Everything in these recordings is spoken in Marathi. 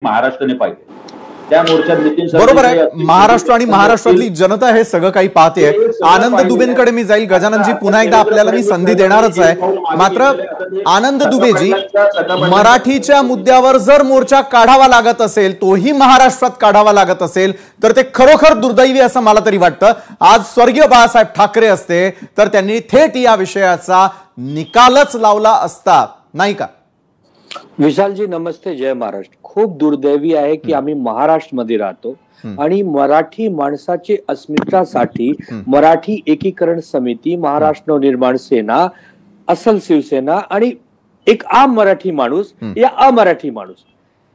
महाराष्ट्राने पाहिजे त्या मोर्चात नितीन बरोबर आहे। महाराष्ट्र आणि महाराष्ट्रातली जनता हे सगळं काही पाहते। आनंद दुबेंकडे मी जाईल। गजाननजी पुन्हा एकदा आपल्याला मी संधी देणारच आहे। मात्र आनंद दुबेजी, मराठीच्या मुद्द्यावर जर मोर्चा काढावा लागत असेल, तोही महाराष्ट्रात काढावा लागत असेल, तर ते खरोखर दुर्दैवी असं मला तरी वाटतं। आज स्वर्गीय बाळासाहेब ठाकरे असते तर त्यांनी थेट या विषयाचा निकालच लावला असता, नाही का? विशालजी नमस्ते, जय महाराष्ट्र। खूप दुर्दैवी आहे की आम्ही महाराष्ट्रामध्ये राहतो आणि मराठी माणसाची अस्मितासाठी मराठी एकीकरण समिती, महाराष्ट्र निर्माण सेना, असल शिवसेना आणि एक आम मराठी माणूस या अमराठी माणूस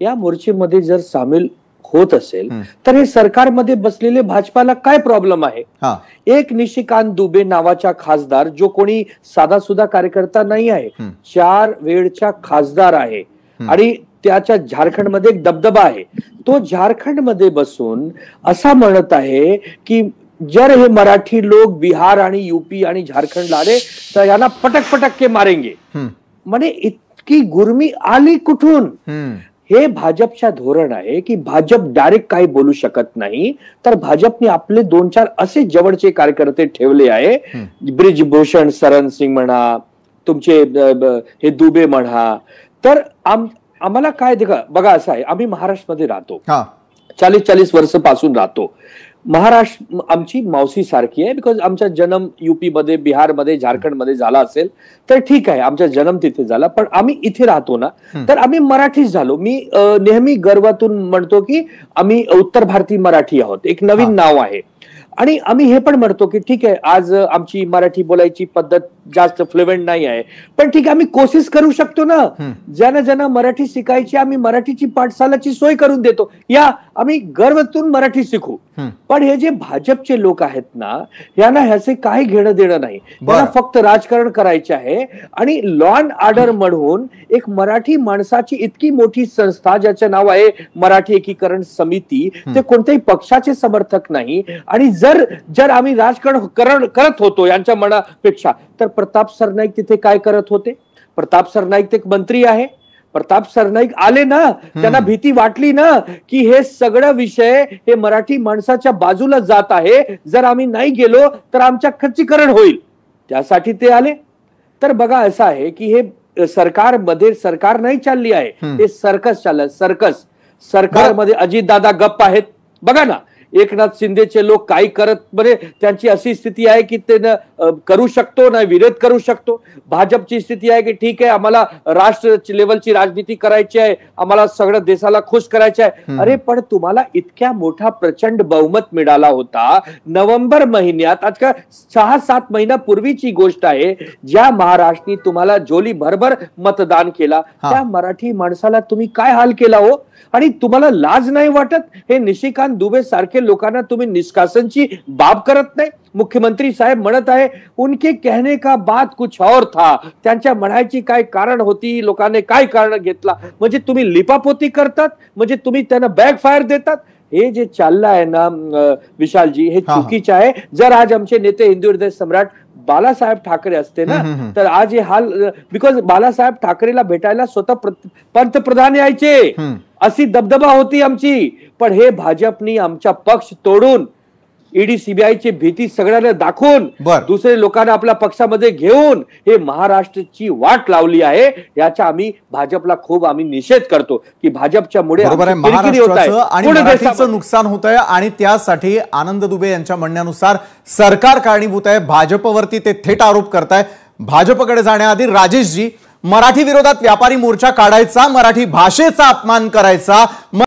या मोर्चेमध्ये जर सामील होत असेल तर हे सरकारमध्ये बसलेले भाजपाला काय प्रॉब्लेम आहे? एक निशिकांत दुबे नावाचा खासदार, जो कोणी साधा सुद्धा कार्यकर्ता नाही आहे, 4 वेळचा खासदार आहे आणि त्याच्या झारखंडमध्ये एक दबदबा आहे, तो झारखंडमध्ये बसून असा म्हणत आहे की जर हे मराठी लोक बिहार आणि यूपी आणि झारखंडला आले तर यांना पटक पटक के मारेंगे। म्हणजे इतकी गुरमी आली कुठून? हे भाजपचा धोरण आहे की भाजप डायरेक्ट काही बोलू शकत नाही, तर भाजपने आपले 2-4 असे जवळचे कार्यकर्ते ठेवले आहे, ब्रिजभूषण शरण सिंग म्हणा, तुमचे हे दुबे म्हणा। तर आम्हाला काय बघा असं आहे, आम्ही महाराष्ट्रामध्ये राहतो, 40-40 वर्षापासून राहतो। महाराष्ट्र आमची मावशी सारखी आहे, बिकॉज आमचा जन्म यूपी मध्ये, बिहार मध्ये, झारखंड मध्ये झाला असेल तर ठीक आहे, आमचा जन्म तिथे झाला, पण आम्ही इथे राहतो ना, तर आम्ही मराठीच झालो। मी नेहमी गर्वातून म्हणतो की आम्ही उत्तर भारतीय मराठी आहोत, एक नवीन नाव आहे। आणि आम्ही हे पण म्हणतो की ठीक आहे, आज आमची मराठी बोलायची पद्धत जास्त फ्लुएंट नाही आहे, पण ठीक आहे, आम्ही कोशिश करू शकतो ना। ज्यांना ज्यांना मराठी शिकायची, आम्ही मराठीची पाठशालाची सोय करून देतो, या आम्ही गर्वातून मराठी शिकू। पण हे जे भाजपचे लोक आहेत ना, यांना ह्याचे काही घेणं देणं नाही, त्यांना फक्त राजकारण करायचे आहे। आणि लॉ अँड ऑर्डर म्हणून एक मराठी माणसाची इतकी मोठी संस्था ज्याचं नाव आहे मराठी एकीकरण समिती, ते कोणत्याही पक्षाचे समर्थक नाही। आणि जर आम्ही राजकारण करत होतो यांच्या मनापेक्षा, तर प्रताप सरनाईक तिथे काय करत होते? प्रताप सरनाईक ते एक मंत्री आहे, प्रताप सरनाईक आले ना, त्यांना भीती वाटली ना की हे सगळं विषय हे मराठी माणसाच्या बाजूला जात आहे, जर आम्ही नाही गेलो तर आमच्या खच्चीकरण होईल, त्यासाठी ते आले। तर बघा असं आहे की हे सरकारमध्ये सरकार नाही चालली आहे, हे सर्कस चाललं, सर्कस। सरकारमध्ये अजितदादा गप्प आहेत, बघा ना, एकनाथ शिंदेचे लोक काही करत, बरे त्यांची अशी स्थिती आहे की ते करू शकतो ना विरोध करू शकतो। भाजपची स्थिती आहे की ठीक आहे, आम्हाला राष्ट्र लेवलची राजनीती करायची आहे, आम्हाला सगळ्या देशाला खुश करायचे आहे। अरे पण तुम्हाला इतक्या मोठा प्रचंड बहुमत मिळाला होता नोव्हेंबर महिन्यात, आज का 6-7 महिन्यापूर्वीची गोष्ट आहे, ज्या महाराष्ट्राने तुम्हाला जोली भरभर मतदान केला, त्या मराठी माणसाला तुम्ही काय हाल केला हो? आणि तुम्हाला लाज नाही वाटत? हे निशिकांत दुबे सारखे लोकांना तुम्ही निष्कासनची बाब करत नाही? मुख्यमंत्री साहेब म्हणत आहे, उनके कहने का बात कुछ और था, त्यांच्या म्हणायची काय कारण होती, लोकांनी काय कारण घेतला, म्हणजे तुम्ही लिपापोती करतात, म्हणजे तुम्ही त्यांना बॅकफायर देतात। हे जे चाललं आहे ना विशालजी, हे चुकीचे आहे। जर आज आमचे नेते हिंदू हृदय सम्राट बाळासाहेब ठाकरे असते ना, तर आज हे हाल, बिकॉज बाळासाहेब ठाकरेला भेटायला स्वतः पंतप्रधान यायचे, अशी दबदबा होती आमची। पण हे भाजपनी आमचा पक्ष तोडून, ईडी सीबीआयची भीती सगळ्यांना दाखवून, दुसरे लोकांना आपल्या पक्षामध्ये घेऊन हे महाराष्ट्राची वाट लावली आहे। याचा आम्ही भाजपला खूप निषेध करतो की भाजपच्या मुळे महाराष्ट्राचं नुकसान होत आहे आणि त्यासाठी आनंद दुबे यांच्या म्हणण्यानुसार सरकार कारणीभूत आहे। भाजपवरती ते थेट आरोप करताय। भाजपकडे जाण्याआधी राजेशजी, मराठी विरोधात व्यापारी मोर्चा काढायचा, मराठी भाषेचा अपमान करायचा,